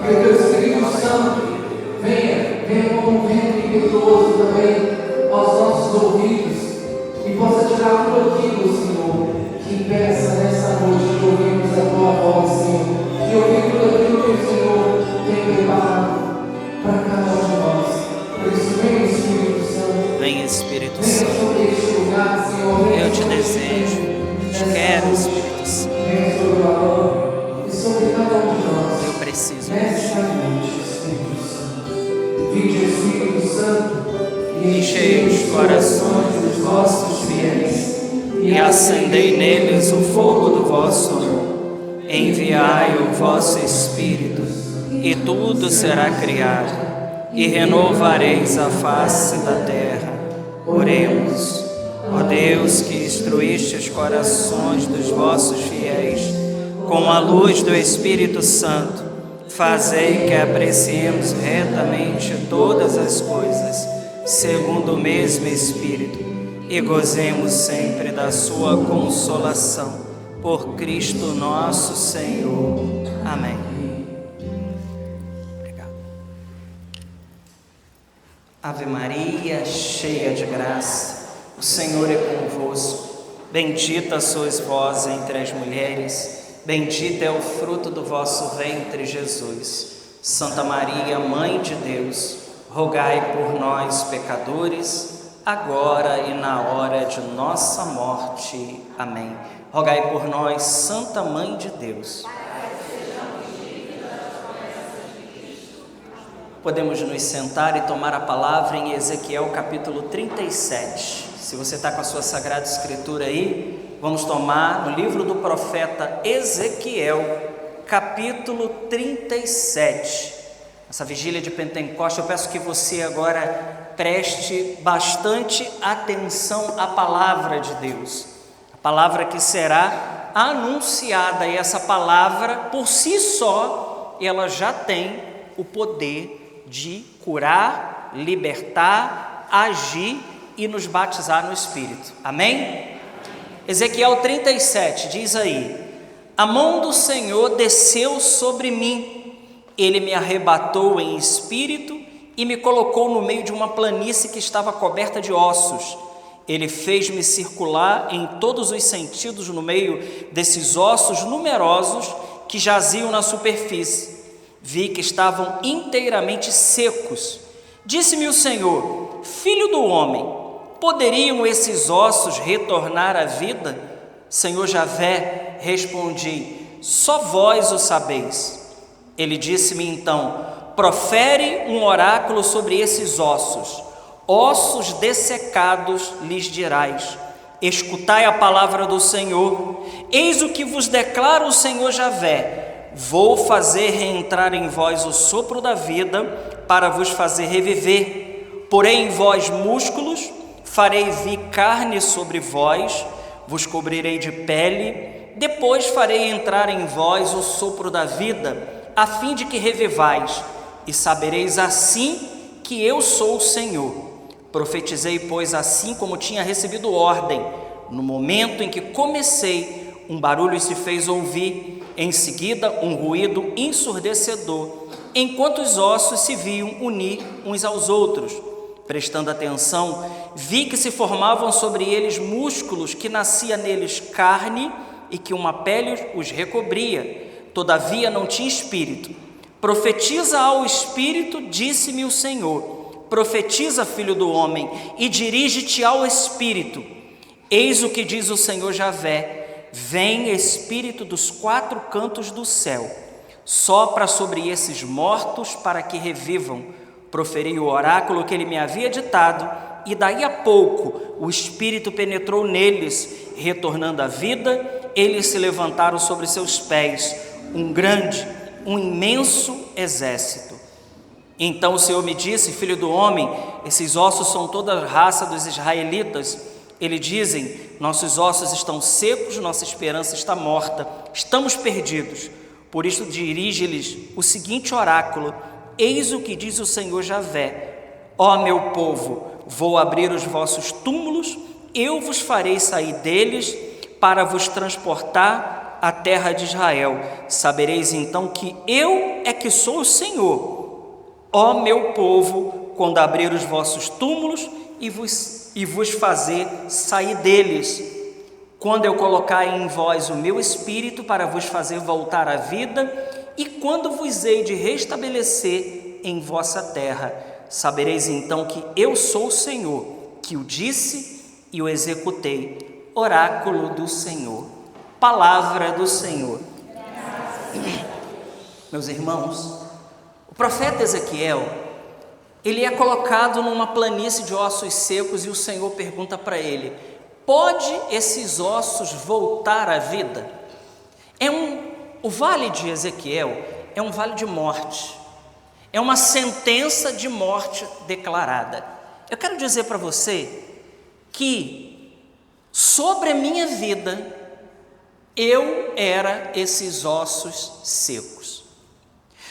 Que o teu Espírito Santo venha como um vento impetuoso também aos nossos ouvidos e possa tirar tudo aquilo, Senhor, que impeça nessa noite de ouvirmos a tua voz, Senhor, e ouvir tudo aquilo que o Senhor tem preparado para cada um de nós. Por isso, vem Espírito Santo. Vem Espírito Venha Santo. sobre este lugar, Senhor. Eu te desejo, te quero, Espírito Santo. Venha sobre o Adão e sobre cada um de nós. Eu preciso. Nesta noite, Espírito Santo. Vinde, Espírito Santo, e Enchei os corações dos vossos fiéis e acendei neles o fogo do vosso amor. Enviai o vosso Espírito e tudo será criado e renovareis a face da terra. Oremos. Ó Deus, que instruíste os corações dos vossos fiéis com a luz do Espírito Santo, fazei que apreciemos retamente todas as coisas, segundo o mesmo Espírito, e gozemos sempre da sua consolação. Por Cristo nosso Senhor. Amém. Obrigado. Ave Maria, cheia de graça, o Senhor é convosco. Bendita sois vós entre as mulheres, bendito é o fruto do vosso ventre, Jesus. Santa Maria, Mãe de Deus, rogai por nós, pecadores, agora e na hora de nossa morte. Amém. Rogai por nós, Santa Mãe de Deus. Podemos nos sentar e tomar a palavra em Ezequiel capítulo 37. Se você está com a sua Sagrada Escritura aí, vamos tomar no livro do profeta Ezequiel, capítulo 37. Essa vigília de Pentecostes, eu peço que você agora preste bastante atenção à palavra de Deus. A palavra que será anunciada, e essa palavra, por si só, ela já tem o poder de curar, libertar, agir e nos batizar no Espírito. Amém? Ezequiel 37 diz aí: a mão do Senhor desceu sobre mim, ele me arrebatou em espírito e me colocou no meio de uma planície que estava coberta de ossos. Ele fez-me circular em todos os sentidos no meio desses ossos numerosos que jaziam na superfície. Vi que estavam inteiramente secos. Disse-me o Senhor: filho do homem, poderiam esses ossos retornar à vida? Senhor Javé, respondi: só vós o sabeis. Ele disse-me então: profere um oráculo sobre esses ossos. Ossos dessecados lhes dirás: escutai a palavra do Senhor. Eis o que vos declara o Senhor Javé: vou fazer reentrar em vós o sopro da vida, para vos fazer reviver. Porei em vós músculos, farei vir carne sobre vós, vos cobrirei de pele, depois farei entrar em vós o sopro da vida, a fim de que revivais, e sabereis assim que eu sou o Senhor. Profetizei, pois, assim como tinha recebido ordem. No momento em que comecei, um barulho se fez ouvir, em seguida um ruído ensurdecedor, enquanto os ossos se viam unir uns aos outros. Prestando atenção, vi que se formavam sobre eles músculos, que nascia neles carne e que uma pele os recobria. Todavia não tinha espírito. Profetiza ao Espírito, disse-me o Senhor. Profetiza, filho do homem, e dirige-te ao Espírito. Eis o que diz o Senhor Javé: vem Espírito dos quatro cantos do céu, sopra sobre esses mortos para que revivam. Proferi o oráculo que ele me havia ditado, e daí a pouco o Espírito penetrou neles, retornando à vida, eles se levantaram sobre seus pés, um grande, um imenso exército. Então o Senhor me disse: filho do homem, esses ossos são toda a raça dos israelitas. Eles dizem: nossos ossos estão secos, nossa esperança está morta, estamos perdidos. Por isso dirige-lhes o seguinte oráculo: eis o que diz o Senhor Javé: ó meu povo, vou abrir os vossos túmulos, eu vos farei sair deles para vos transportar a terra de Israel. Sabereis então que eu é que sou o Senhor, ó meu povo, quando abrir os vossos túmulos e vos fazer sair deles, quando eu colocar em vós o meu espírito para vos fazer voltar à vida, e quando vos hei de restabelecer em vossa terra. Sabereis então que eu sou o Senhor, que o disse e o executei. Oráculo do Senhor, palavra do Senhor. Meus irmãos, o profeta Ezequiel, ele é colocado numa planície de ossos secos e o Senhor pergunta para ele: pode esses ossos voltar à vida? O vale de Ezequiel é um vale de morte, é uma sentença de morte declarada. Eu quero dizer para você que sobre a minha vida eu era esses ossos secos.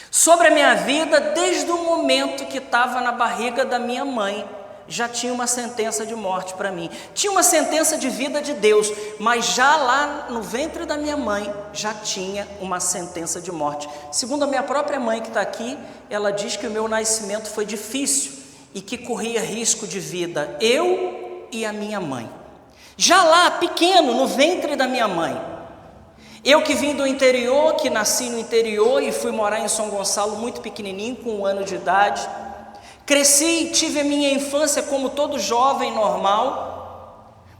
Sobre a minha vida, desde o momento que estava na barriga da minha mãe, já tinha uma sentença de morte para mim. Tinha uma sentença de vida de Deus, mas já lá no ventre da minha mãe, já tinha uma sentença de morte. Segundo a minha própria mãe que está aqui, ela diz que o meu nascimento foi difícil e que corria risco de vida, eu e a minha mãe. Já lá, pequeno, no ventre da minha mãe. Eu que vim do interior, que nasci no interior e fui morar em São Gonçalo muito pequenininho, com 1 ano de idade. Cresci, tive a minha infância como todo jovem muito,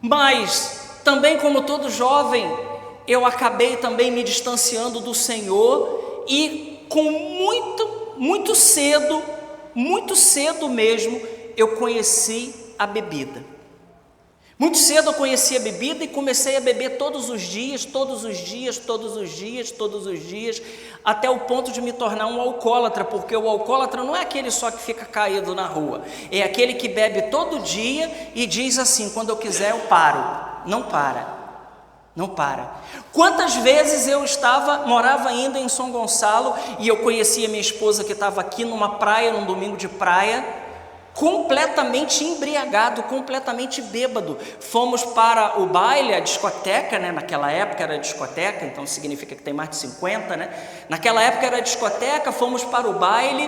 mas também como todo jovem, eu acabei também me distanciando do Senhor e com muito cedo mesmo, eu conheci a bebida. Muito cedo eu conheci a bebida e comecei a beber todos os dias, até o ponto de me tornar um alcoólatra, porque o alcoólatra não é aquele só que fica caído na rua, é aquele que bebe todo dia e diz assim: quando eu quiser eu paro. Não para. Quantas vezes eu morava ainda em São Gonçalo e eu conhecia minha esposa que estava aqui numa praia, num domingo de praia, completamente embriagado, completamente bêbado. Fomos para o baile, a discoteca, né? Naquela época era discoteca, então significa que tem mais de 50, né? Naquela época era discoteca, fomos para o baile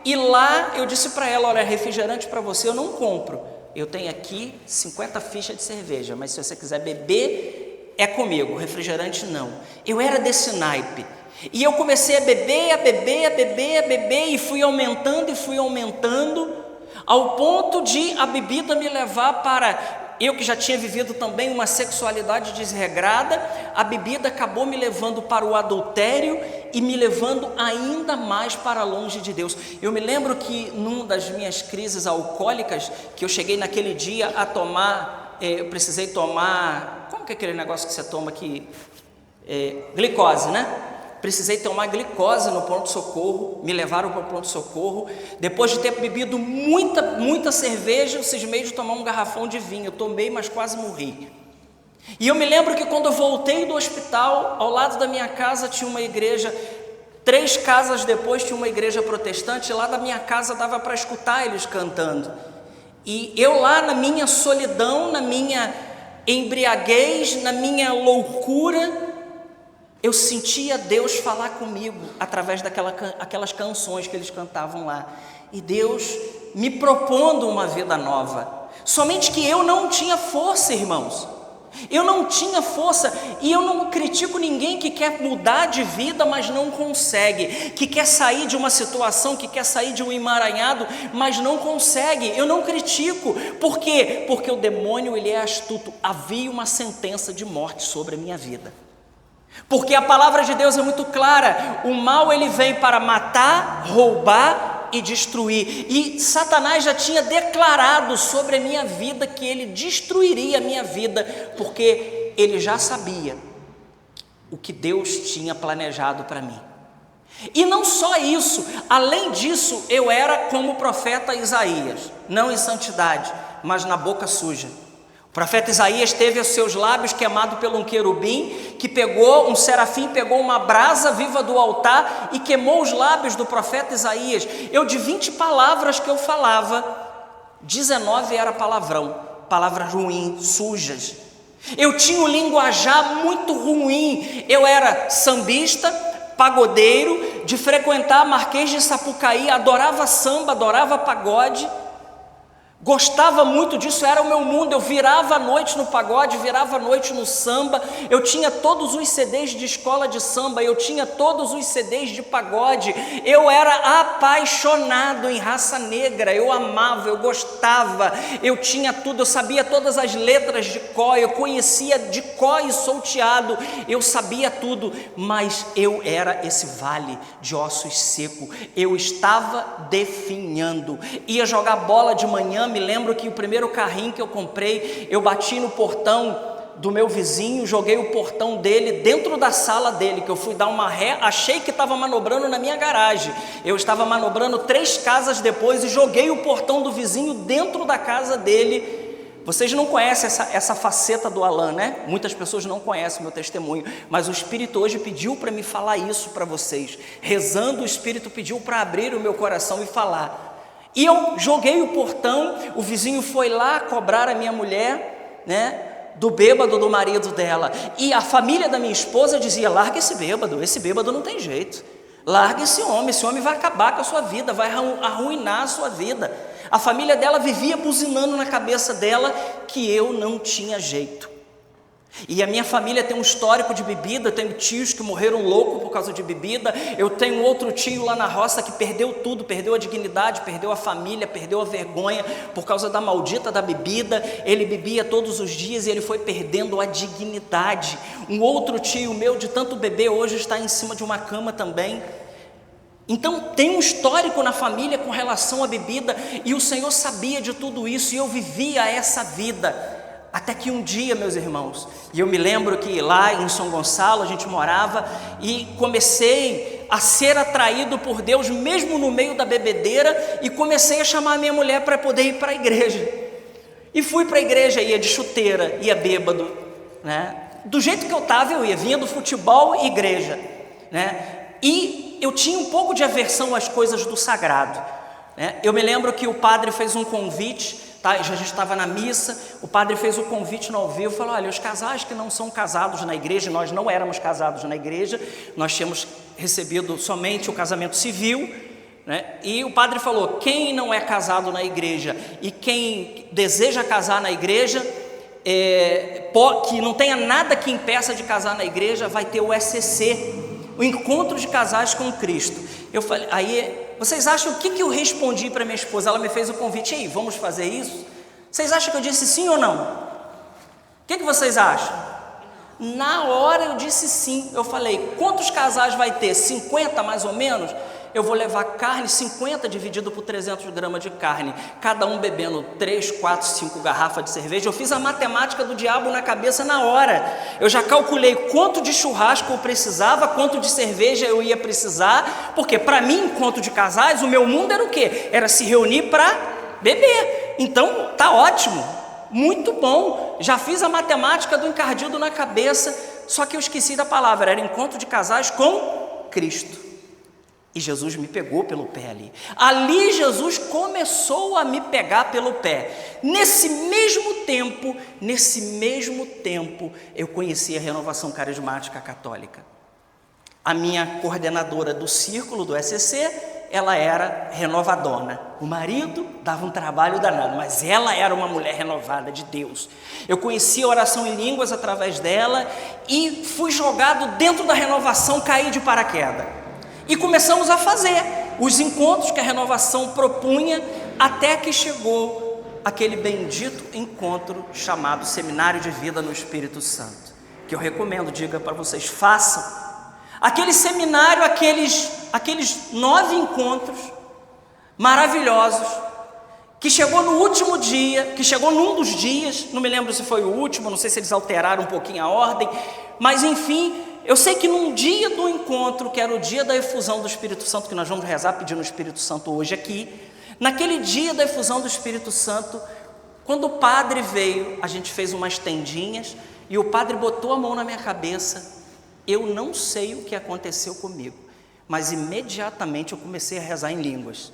e lá eu disse para ela: olha, refrigerante para você eu não compro, eu tenho aqui 50 fichas de cerveja, mas se você quiser beber, é comigo, refrigerante não. Eu era desse naipe. E eu comecei a beber, e fui aumentando, ao ponto de a bebida me levar para... Eu que já tinha vivido também uma sexualidade desregrada, a bebida acabou me levando para o adultério e me levando ainda mais para longe de Deus. Eu me lembro que numa das minhas crises alcoólicas, que eu cheguei naquele dia a tomar, eu precisei tomar, como que é aquele negócio que você toma aqui? Glicose, né? Precisei tomar glicose no pronto-socorro, me levaram para o pronto-socorro. Depois de ter bebido muita cerveja, eu cismei de tomar um garrafão de vinho. Eu tomei, mas quase morri. E eu me lembro que quando eu voltei do hospital, ao lado da minha casa tinha uma igreja. 3 casas depois tinha uma igreja protestante. Lá da minha casa dava para escutar eles cantando. E eu lá na minha solidão, na minha embriaguez, na minha loucura, eu sentia Deus falar comigo através daquelas canções que eles cantavam lá. E Deus me propondo uma vida nova. Somente que eu não tinha força, irmãos. Eu não tinha força. E eu não critico ninguém que quer mudar de vida, mas não consegue. Que quer sair de uma situação, que quer sair de um emaranhado, mas não consegue. Eu não critico. Por quê? Porque o demônio, ele é astuto. Havia uma sentença de morte sobre a minha vida. Porque a palavra de Deus é muito clara: o mal ele vem para matar, roubar e destruir. E Satanás já tinha declarado sobre a minha vida que ele destruiria a minha vida, porque ele já sabia o que Deus tinha planejado para mim. E não só isso, além disso, eu era como o profeta Isaías, não em santidade, mas na boca suja. O profeta Isaías teve os seus lábios queimados por um querubim, que um serafim pegou uma brasa viva do altar e queimou os lábios do profeta Isaías. De 20 palavras que eu falava, 19 era palavrão, palavras ruins, sujas. Eu tinha um linguajar muito ruim. Eu era sambista, pagodeiro, de frequentar Marquês de Sapucaí, adorava samba, adorava pagode. Gostava muito disso, era o meu mundo. Eu virava a noite no pagode, virava a noite no samba. Eu tinha todos os CDs de escola de samba, eu tinha todos os CDs de pagode. Eu era apaixonado em Raça Negra, eu amava, eu gostava, eu tinha tudo, eu sabia todas as letras de cor, eu conhecia de cor e salteado, eu sabia tudo, mas eu era esse vale de ossos seco. Eu estava definhando. Ia jogar bola de manhã. Me lembro que o primeiro carrinho que eu comprei, eu bati no portão do meu vizinho, joguei o portão dele dentro da sala dele, que eu fui dar uma ré, achei que estava manobrando na minha garagem. Eu estava manobrando 3 casas depois e joguei o portão do vizinho dentro da casa dele. Vocês não conhecem essa faceta do Alan, né? Muitas pessoas não conhecem o meu testemunho, mas o Espírito hoje pediu para me falar isso para vocês. Rezando, o Espírito pediu para abrir o meu coração e falar. E eu joguei o portão, o vizinho foi lá cobrar a minha mulher, né, do bêbado do marido dela. E a família da minha esposa dizia: larga esse bêbado não tem jeito. Larga esse homem vai acabar com a sua vida, vai arruinar a sua vida. A família dela vivia buzinando na cabeça dela que eu não tinha jeito. E a minha família tem um histórico de bebida, eu tenho tios que morreram loucos por causa de bebida, eu tenho outro tio lá na roça que perdeu tudo, perdeu a dignidade, perdeu a família, perdeu a vergonha por causa da maldita da bebida. Ele bebia todos os dias e ele foi perdendo a dignidade. Um outro tio meu, de tanto beber, hoje está em cima de uma cama também. Então tem um histórico na família com relação à bebida, e o Senhor sabia de tudo isso, e eu vivia essa vida. Até que um dia, meus irmãos, e eu me lembro que lá em São Gonçalo a gente morava, e comecei a ser atraído por Deus mesmo no meio da bebedeira, e comecei a chamar a minha mulher para poder ir para a igreja. E fui para a igreja, ia de chuteira, ia bêbado, né? Do jeito que eu estava eu ia, vinha do futebol e igreja, né? E eu tinha um pouco de aversão às coisas do sagrado, né? Eu me lembro que o padre fez um convite. Tá, a gente estava na missa, o padre fez o convite no ao vivo, falou: olha, os casais que não são casados na igreja, nós não éramos casados na igreja, nós tínhamos recebido somente o casamento civil, né? E o padre falou: quem não é casado na igreja e quem deseja casar na igreja, que não tenha nada que impeça de casar na igreja, vai ter o ECC, o Encontro de Casais com Cristo. Eu falei, aí, vocês acham, o que eu respondi para minha esposa? Ela me fez o convite: aí, vamos fazer isso? Vocês acham que eu disse sim ou não? O que vocês acham? Na hora eu disse sim. Eu falei: quantos casais vai ter? 50 mais ou menos? Eu vou levar carne, 50 dividido por 300 gramas de carne, cada um bebendo 3, 4, 5 garrafas de cerveja. Eu fiz a matemática do diabo na cabeça na hora. Eu já calculei quanto de churrasco eu precisava, quanto de cerveja eu ia precisar, porque para mim, encontro de casais, o meu mundo era o quê? Era se reunir para beber. Então tá ótimo, muito bom. Já fiz a matemática do encardido na cabeça, só que eu esqueci da palavra, era encontro de casais com Cristo. E Jesus me pegou pelo pé ali. Ali Jesus começou a me pegar pelo pé. Nesse mesmo tempo, eu conheci a Renovação Carismática Católica. A minha coordenadora do círculo do ECC, ela era renovadona. O marido dava um trabalho danado, mas ela era uma mulher renovada de Deus. Eu conheci a oração em línguas através dela e fui jogado dentro da renovação, caí de paraquedas. E começamos a fazer os encontros que a renovação propunha, até que chegou aquele bendito encontro chamado Seminário de Vida no Espírito Santo, que eu recomendo, diga para vocês, façam. Aquele seminário, aqueles 9 encontros maravilhosos, que chegou no último dia, que chegou num dos dias, não me lembro se foi o último, não sei se eles alteraram um pouquinho a ordem, mas enfim, eu sei que num dia do encontro, que era o dia da efusão do Espírito Santo, que nós vamos rezar pedindo o Espírito Santo hoje aqui, naquele dia da efusão do Espírito Santo, quando o padre veio, a gente fez umas tendinhas, e o padre botou a mão na minha cabeça. Eu não sei o que aconteceu comigo, mas imediatamente eu comecei a rezar em línguas.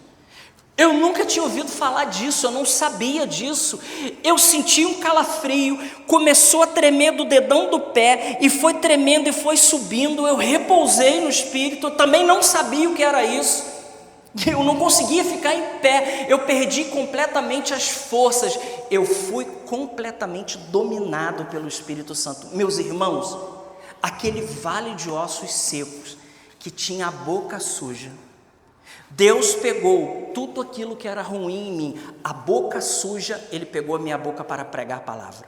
Eu nunca tinha ouvido falar disso, eu não sabia disso. Eu senti um calafrio, começou a tremer do dedão do pé, e foi tremendo e foi subindo. Eu repousei no Espírito, eu também não sabia o que era isso. Eu não conseguia ficar em pé, eu perdi completamente as forças. Eu fui completamente dominado pelo Espírito Santo. Meus irmãos, aquele vale de ossos secos, que tinha a boca suja, Deus pegou tudo aquilo que era ruim em mim, a boca suja, Ele pegou a minha boca para pregar a palavra.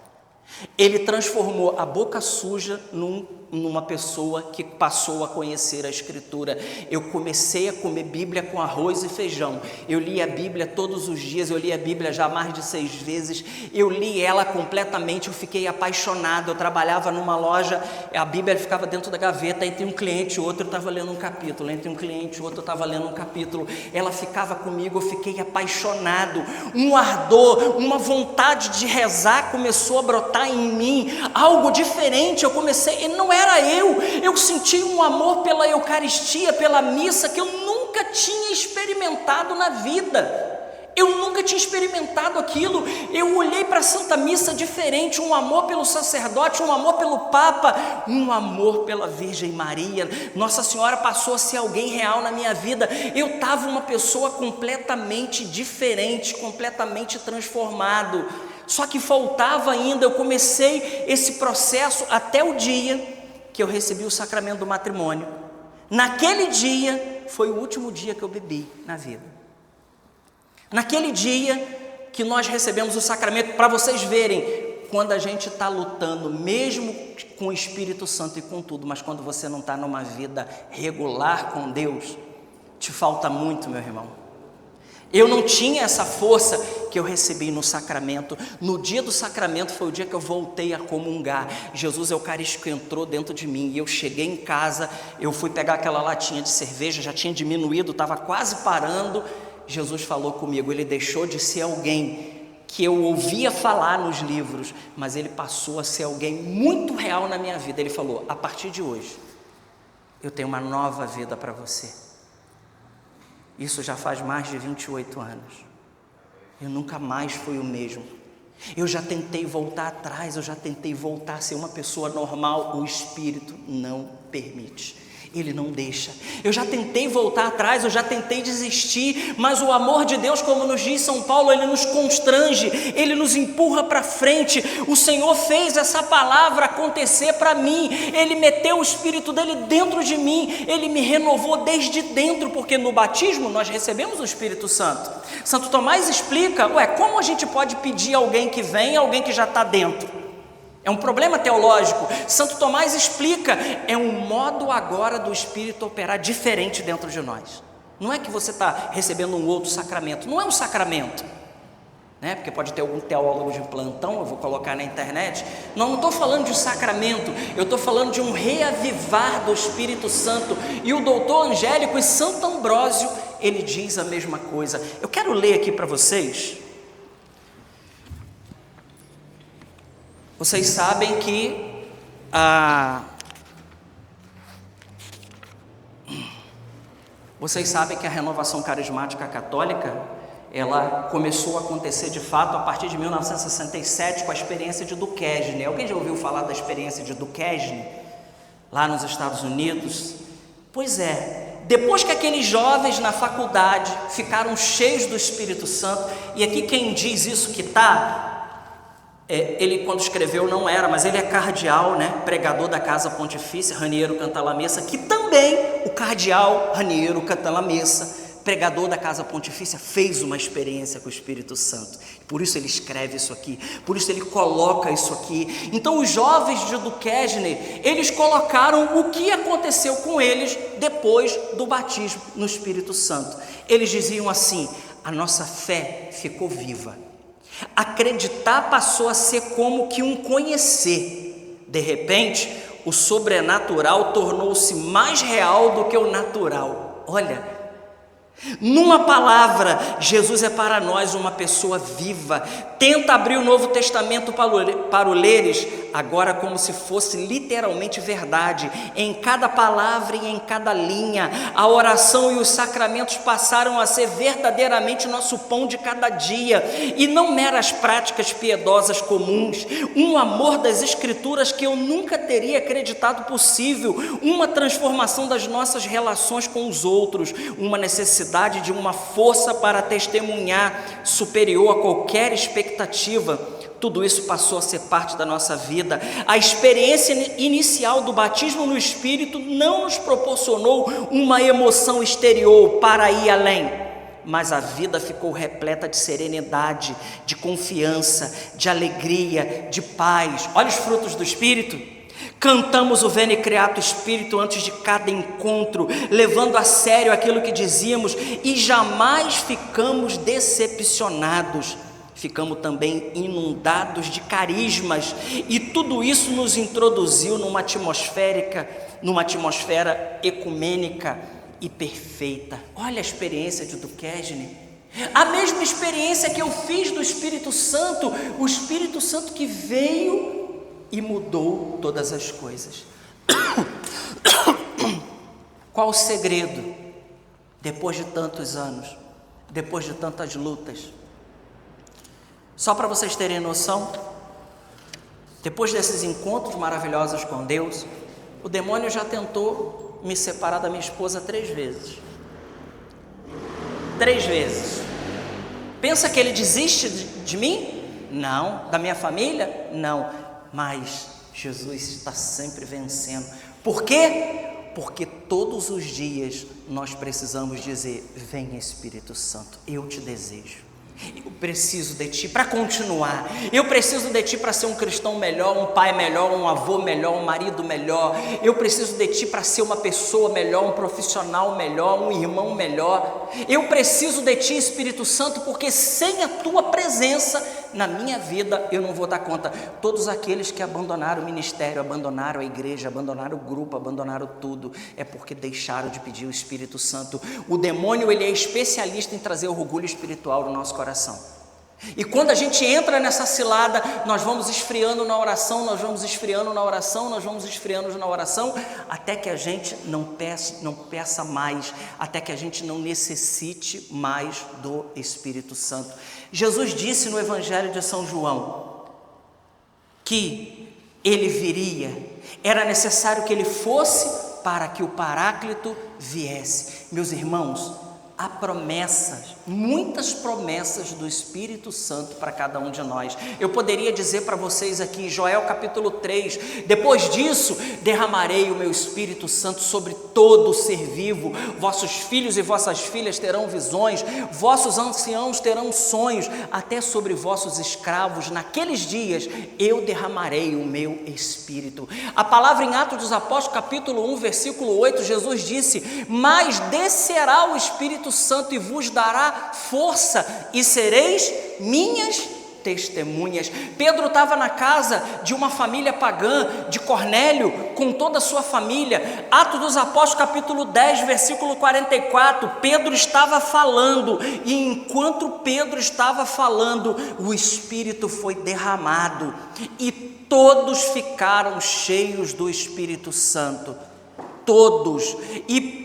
Ele transformou a boca suja numa pessoa que passou a conhecer a Escritura. Eu comecei a comer Bíblia com arroz e feijão. Eu li a Bíblia todos os dias, eu li a Bíblia já mais de 6 vezes. Eu li ela completamente, eu fiquei apaixonado. Eu trabalhava numa loja, a Bíblia ficava dentro da gaveta, entre um cliente e outro eu estava lendo um capítulo, entre um cliente e outro eu estava lendo um capítulo. Ela ficava comigo, eu fiquei apaixonado. Um ardor, uma vontade de rezar começou a brotar em mim, algo diferente. Eu comecei, e não era eu senti um amor pela Eucaristia, pela missa, que eu nunca tinha experimentado na vida. Eu nunca tinha experimentado aquilo. Eu olhei para a Santa Missa diferente, um amor pelo sacerdote, um amor pelo Papa, um amor pela Virgem Maria. Nossa Senhora passou a ser alguém real na minha vida. Eu estava uma pessoa completamente diferente, completamente transformado. Só que faltava ainda, eu comecei esse processo até o dia que eu recebi o sacramento do matrimônio. Naquele dia, foi o último dia que eu bebi na vida. Naquele dia que nós recebemos o sacramento, para vocês verem, quando a gente está lutando, mesmo com o Espírito Santo e com tudo, mas quando você não está numa vida regular com Deus, te falta muito, meu irmão. Eu não tinha essa força que eu recebi no sacramento. No dia do sacramento foi o dia que eu voltei a comungar. Jesus Eucarístico entrou dentro de mim e eu cheguei em casa, eu fui pegar aquela latinha de cerveja, já tinha diminuído, estava quase parando. Jesus falou comigo, ele deixou de ser alguém que eu ouvia falar nos livros, mas ele passou a ser alguém muito real na minha vida. Ele falou, a partir de hoje, eu tenho uma nova vida para você. Isso já faz mais de 28 anos. Eu nunca mais fui o mesmo. Eu já tentei voltar atrás, eu já tentei voltar a ser uma pessoa normal. O Espírito não permite. Ele não deixa. Eu já tentei voltar atrás, eu já tentei desistir, mas o amor de Deus, como nos diz São Paulo, ele nos constrange, ele nos empurra para frente. O Senhor fez essa palavra acontecer para mim, ele meteu o Espírito dele dentro de mim, ele me renovou desde dentro, porque no batismo nós recebemos o Espírito Santo. Santo Tomás explica, como a gente pode pedir alguém que vem, alguém que já está dentro? É um problema teológico. Santo Tomás explica, é um modo agora do Espírito operar diferente dentro de nós. Não é que você está recebendo um outro sacramento, não é um sacramento, né? Porque pode ter algum teólogo de plantão, eu vou colocar na internet. Não estou falando de sacramento, eu estou falando de um reavivar do Espírito Santo. E o doutor Angélico e Santo Ambrósio, ele diz a mesma coisa. Eu quero ler aqui para vocês. Vocês sabem que a renovação carismática católica, ela começou a acontecer de fato a partir de 1967 com a experiência de Duquesne. Alguém já ouviu falar da experiência de Duquesne, lá nos Estados Unidos? Pois é, depois que aqueles jovens na faculdade ficaram cheios do Espírito Santo, e aqui quem diz isso que está... ele quando escreveu não era, mas ele é cardeal, né? Pregador da Casa Pontifícia, Raniero Cantalamessa, que também o cardeal Raniero Cantalamessa, pregador da Casa Pontifícia, fez uma experiência com o Espírito Santo. Por isso ele escreve isso aqui, por isso ele coloca isso aqui. Então os jovens de Duquesne, eles colocaram o que aconteceu com eles depois do batismo no Espírito Santo. Eles diziam assim, a nossa fé ficou viva. Acreditar passou a ser como que um conhecer. De repente, o sobrenatural tornou-se mais real do que o natural. Olha, Numa palavra, Jesus é para nós uma pessoa viva. Tenta abrir o Novo Testamento para o leres, agora como se fosse literalmente verdade. Em cada palavra e em cada linha, a oração e os sacramentos passaram a ser verdadeiramente nosso pão de cada dia, e não meras práticas piedosas comuns. Um amor das Escrituras que eu nunca teria acreditado possível, uma transformação das nossas relações com os outros, uma necessidade de uma força para testemunhar superior a qualquer expectativa. Tudo isso passou a ser parte da nossa vida. A experiência inicial do batismo no Espírito não nos proporcionou uma emoção exterior para ir além, mas a vida ficou repleta de serenidade, de confiança, de alegria, de paz. Olha os frutos do Espírito. Cantamos o Veni Creato Espírito antes de cada encontro, levando a sério aquilo que dizíamos, e jamais ficamos decepcionados. Ficamos também inundados de carismas, e tudo isso nos introduziu numa atmosfera ecumênica e perfeita. Olha a experiência de Duquesne, a mesma experiência que eu fiz do Espírito Santo, o Espírito Santo que veio e mudou todas as coisas. Qual o segredo? Depois de tantos anos, depois de tantas lutas, só para vocês terem noção, depois desses encontros maravilhosos com Deus, o demônio já tentou me separar da minha esposa 3 vezes. 3 vezes. Pensa que ele desiste de mim? Não. Da minha família? Não. Mas Jesus está sempre vencendo. Por quê? Porque todos os dias nós precisamos dizer: vem Espírito Santo, eu te desejo. Eu preciso de ti para continuar. Eu preciso de ti para ser um cristão melhor, um pai melhor, um avô melhor, um marido melhor. Eu preciso de ti para ser uma pessoa melhor, um profissional melhor, um irmão melhor. Eu preciso de ti, Espírito Santo, porque sem a tua presença na minha vida eu não vou dar conta. Todos aqueles que abandonaram o ministério, abandonaram a igreja, abandonaram o grupo, abandonaram tudo, é porque deixaram de pedir o Espírito Santo. O demônio, ele é especialista em trazer orgulho espiritual no nosso coração. E quando a gente entra nessa cilada, nós vamos esfriando na oração, nós vamos esfriando na oração, nós vamos esfriando na oração, até que a gente não peça mais, até que a gente não necessite mais do Espírito Santo. Jesus disse no Evangelho de São João que ele viria, era necessário que ele fosse para que o Paráclito viesse. Meus irmãos, há promessas, muitas promessas do Espírito Santo para cada um de nós. Eu poderia dizer para vocês aqui, Joel capítulo 3, depois disso, derramarei o meu Espírito Santo sobre todo o ser vivo, vossos filhos e vossas filhas terão visões, vossos anciãos terão sonhos, até sobre vossos escravos, naqueles dias eu derramarei o meu Espírito. A palavra em Atos dos Apóstolos capítulo 1, versículo 8, Jesus disse: mas descerá o Espírito Santo e vos dará força, e sereis minhas testemunhas. Pedro estava na casa de uma família pagã, de Cornélio, com toda a sua família. Atos dos Apóstolos capítulo 10, versículo 44, Pedro estava falando, e enquanto Pedro estava falando, o Espírito foi derramado, e todos ficaram cheios do Espírito Santo, todos, e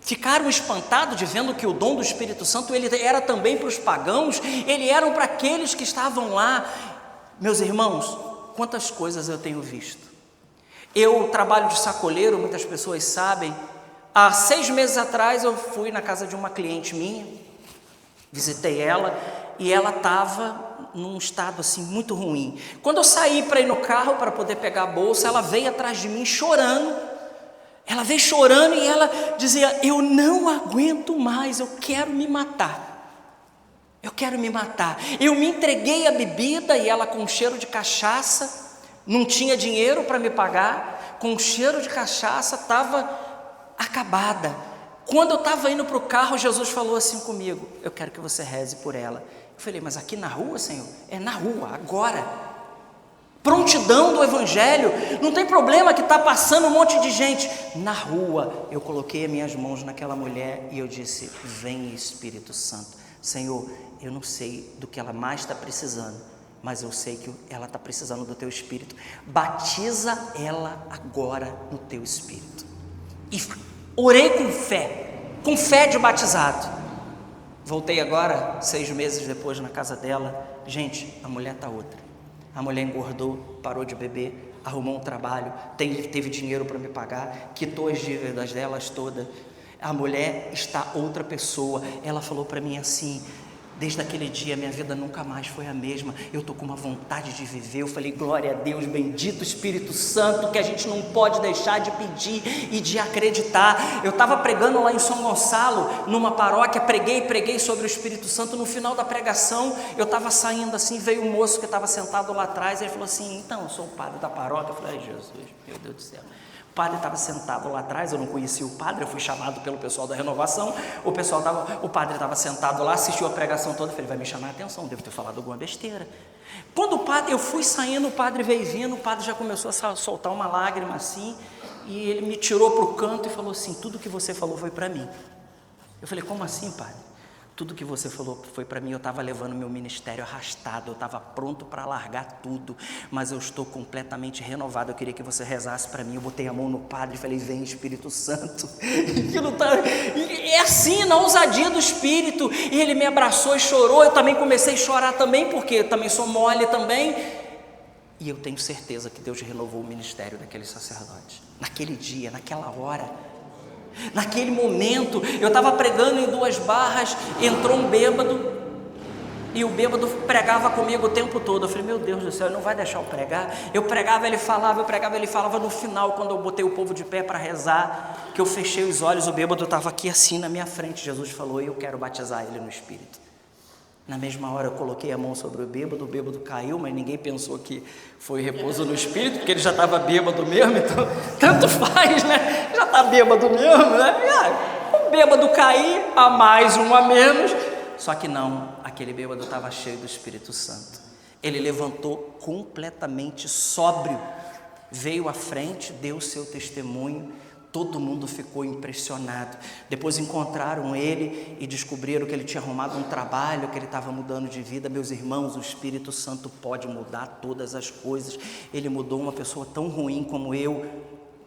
ficaram espantados de vendo que o dom do Espírito Santo ele era também para os pagãos, ele era para aqueles que estavam lá. Meus irmãos, quantas coisas eu tenho visto. Eu trabalho de sacoleiro, muitas pessoas sabem. Há 6 meses atrás eu fui na casa de uma cliente minha, visitei ela, e ela estava num estado assim muito ruim. Quando eu saí para ir no carro para poder pegar a bolsa, ela veio atrás de mim chorando. Ela veio chorando e ela dizia: eu não aguento mais, eu quero me matar. Eu quero me matar. Eu me entreguei à bebida, e ela com cheiro de cachaça, não tinha dinheiro para me pagar, com cheiro de cachaça, estava acabada. Quando eu estava indo para o carro, Jesus falou assim comigo: eu quero que você reze por ela. Eu falei: mas aqui na rua, Senhor? É na rua, agora. prontidão do Evangelho. Não tem problema que está passando um monte de gente. Na rua, eu coloquei as minhas mãos naquela mulher e eu disse: vem Espírito Santo. Senhor, eu não sei do que ela mais está precisando, mas eu sei que ela está precisando do Teu Espírito. Batiza ela agora no Teu Espírito. E orei com fé de batizado. Voltei agora, 6 meses depois, na casa dela. Gente, a mulher está outra. A mulher engordou, parou de beber, arrumou um trabalho, teve dinheiro para me pagar, quitou as dívidas delas todas. A mulher está outra pessoa. Ela falou para mim assim: desde aquele dia minha vida nunca mais foi a mesma, eu estou com uma vontade de viver. Eu falei: glória a Deus, bendito Espírito Santo, que a gente não pode deixar de pedir e de acreditar. Eu estava pregando lá em São Gonçalo, numa paróquia, preguei sobre o Espírito Santo. No final da pregação, eu estava saindo assim, veio um moço que estava sentado lá atrás, ele falou assim: então, eu sou o padre da paróquia. Eu falei: ai, Jesus, meu Deus do céu. O padre estava sentado lá atrás, eu não conhecia o padre, eu fui chamado pelo pessoal da renovação, o padre estava sentado lá, assistiu a pregação toda. Eu falei: vai me chamar a atenção, devo ter falado alguma besteira. Quando eu fui saindo, o padre veio vindo, o padre já começou a soltar uma lágrima assim, e ele me tirou para o canto e falou assim: tudo que você falou foi para mim. Eu falei: como assim, padre? Tudo que você falou foi para mim. Eu estava levando meu ministério arrastado, eu estava pronto para largar tudo, mas eu estou completamente renovado. Eu queria que você rezasse para mim. Eu botei a mão no padre e falei: vem Espírito Santo. É assim, na ousadia do Espírito. E ele me abraçou e chorou. Eu também comecei a chorar também, porque eu também sou mole também. E eu tenho certeza que Deus renovou o ministério daquele sacerdote. Naquele dia, naquela hora, naquele momento, eu estava pregando em 2 barras, entrou um bêbado, e o bêbado pregava comigo o tempo todo. Eu falei: meu Deus do céu, ele não vai deixar eu pregar. Eu pregava, ele falava, eu pregava, ele falava. No final, quando eu botei o povo de pé para rezar, que eu fechei os olhos, o bêbado estava aqui assim na minha frente. Jesus falou: eu quero batizar ele no Espírito. Na mesma hora eu coloquei a mão sobre o bêbado caiu, mas ninguém pensou que foi repouso no Espírito, porque ele já estava bêbado mesmo, então tanto faz, né? Já está bêbado mesmo, né? O bêbado cair, a mais, um a menos. Só que não, aquele bêbado estava cheio do Espírito Santo. Ele levantou completamente sóbrio, veio à frente, deu o seu testemunho. Todo mundo ficou impressionado. Depois encontraram ele e descobriram que ele tinha arrumado um trabalho, que ele estava mudando de vida. Meus irmãos, o Espírito Santo pode mudar todas as coisas. Ele mudou uma pessoa tão ruim como eu.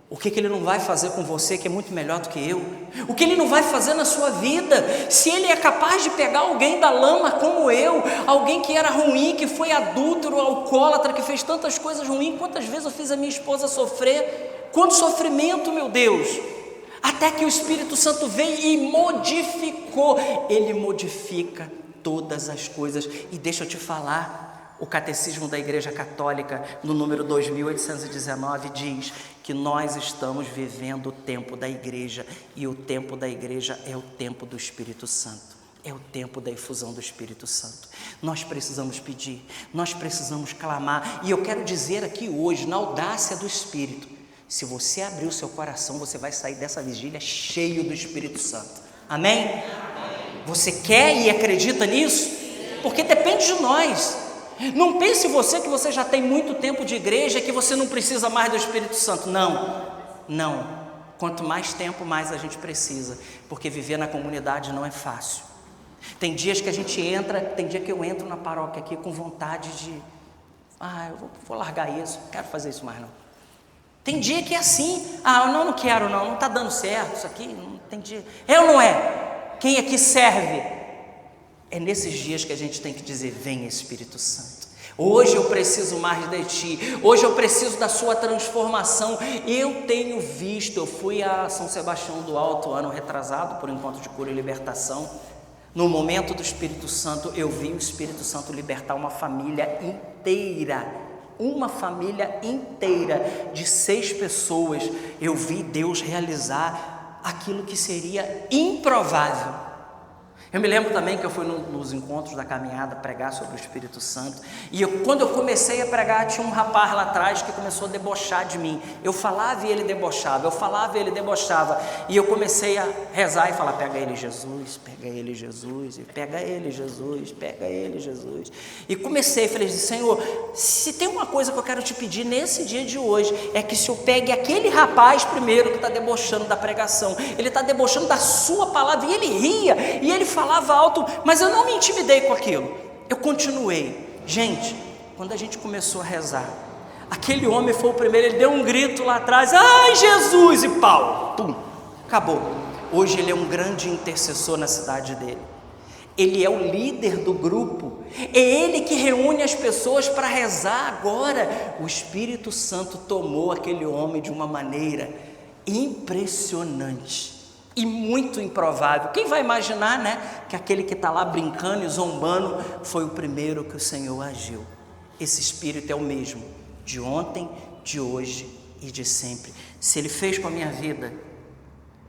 O que ele não vai fazer com você, que é muito melhor do que eu? O que ele não vai fazer na sua vida? Se ele é capaz de pegar alguém da lama como eu, alguém que era ruim, que foi adúltero, alcoólatra, que fez tantas coisas ruins. Quantas vezes eu fiz a minha esposa sofrer? Quanto sofrimento, meu Deus, até que o Espírito Santo veio e modificou. Ele modifica todas as coisas. E deixa eu te falar, o Catecismo da Igreja Católica, no número 2819, diz que nós estamos vivendo o tempo da igreja, e o tempo da igreja é o tempo do Espírito Santo. É o tempo da efusão do Espírito Santo. Nós precisamos pedir, nós precisamos clamar. E eu quero dizer aqui hoje, na audácia do Espírito, se você abrir o seu coração, você vai sair dessa vigília cheio do Espírito Santo. Amém? Amém. Você quer e acredita nisso? Porque depende de nós. Não pense você que você já tem muito tempo de igreja, que você não precisa mais do Espírito Santo. Não. Quanto mais tempo, mais a gente precisa. Porque viver na comunidade não é fácil. Tem dias que a gente entra, tem dia que eu entro na paróquia aqui com vontade de... eu vou largar isso, não quero fazer isso mais não. Tem dia que é assim: não quero não está dando certo isso aqui, não tem dia. É ou não é? Quem aqui serve? É nesses dias que a gente tem que dizer: vem Espírito Santo, hoje eu preciso mais de ti, hoje eu preciso da sua transformação. Eu tenho visto, eu fui a São Sebastião do Alto ano retrasado, por encontro de cura e libertação. No momento do Espírito Santo, eu vi o Espírito Santo libertar uma família inteira. Uma família inteira de 6 pessoas. Eu vi Deus realizar aquilo que seria improvável. Eu me lembro também que eu fui nos encontros da caminhada pregar sobre o Espírito Santo, e quando eu comecei a pregar, tinha um rapaz lá atrás que começou a debochar de mim. Eu falava e ele debochava, eu falava e ele debochava, e eu comecei a rezar e falar: pega ele, Jesus, pega ele, Jesus, e pega ele, Jesus, pega ele, Jesus. E comecei, falei: Senhor, se tem uma coisa que eu quero te pedir nesse dia de hoje, é que o Senhor pegue aquele rapaz primeiro que está debochando da pregação, ele está debochando da sua palavra, e ele ria, e ele falava alto, mas eu não me intimidei com aquilo, eu continuei. Gente, quando a gente começou a rezar, aquele homem foi o primeiro, ele deu um grito lá atrás: ai Jesus, e pau, pum, acabou. Hoje ele é um grande intercessor na cidade dele, ele é o líder do grupo, é ele que reúne as pessoas para rezar. Agora o Espírito Santo tomou aquele homem de uma maneira impressionante e muito improvável. Quem vai imaginar, né, que aquele que está lá brincando e zombando foi o primeiro que o Senhor agiu. Esse Espírito é o mesmo, de ontem, de hoje e de sempre. Se Ele fez com a minha vida,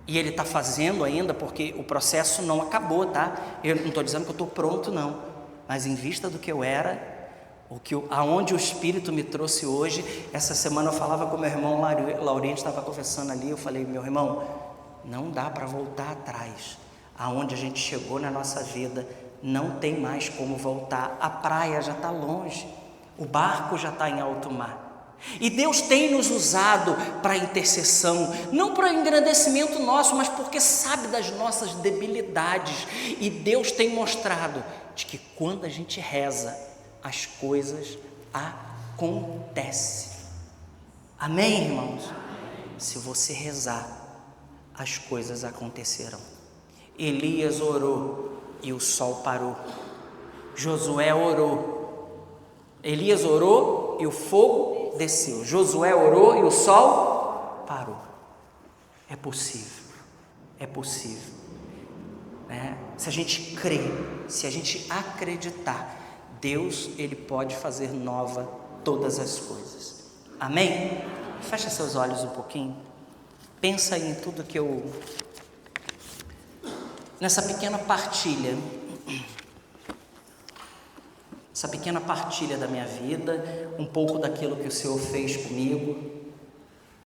e Ele está fazendo ainda, porque o processo não acabou, tá? Eu não estou dizendo que eu estou pronto, não, mas em vista do que eu era, aonde o Espírito me trouxe hoje. Essa semana eu falava com meu irmão Laurindo, estava conversando ali, eu falei: meu irmão, não dá para voltar atrás. Aonde a gente chegou na nossa vida, não tem mais como voltar. A praia já está longe, o barco já está em alto mar. E Deus tem nos usado para intercessão, não para engrandecimento nosso, mas porque sabe das nossas debilidades. E Deus tem mostrado de que quando a gente reza, as coisas acontecem. Amém, irmãos? Se você rezar, as coisas acontecerão. Elias orou e o sol parou. Josué orou, Elias orou e o fogo desceu. Josué orou e o sol parou. É possível, é possível, né? Se a gente crer, se a gente acreditar, Deus, Ele pode fazer nova todas as coisas. Amém? Fecha seus olhos um pouquinho. Pensa aí em tudo que nessa pequena partilha, essa pequena partilha da minha vida, um pouco daquilo que o Senhor fez comigo.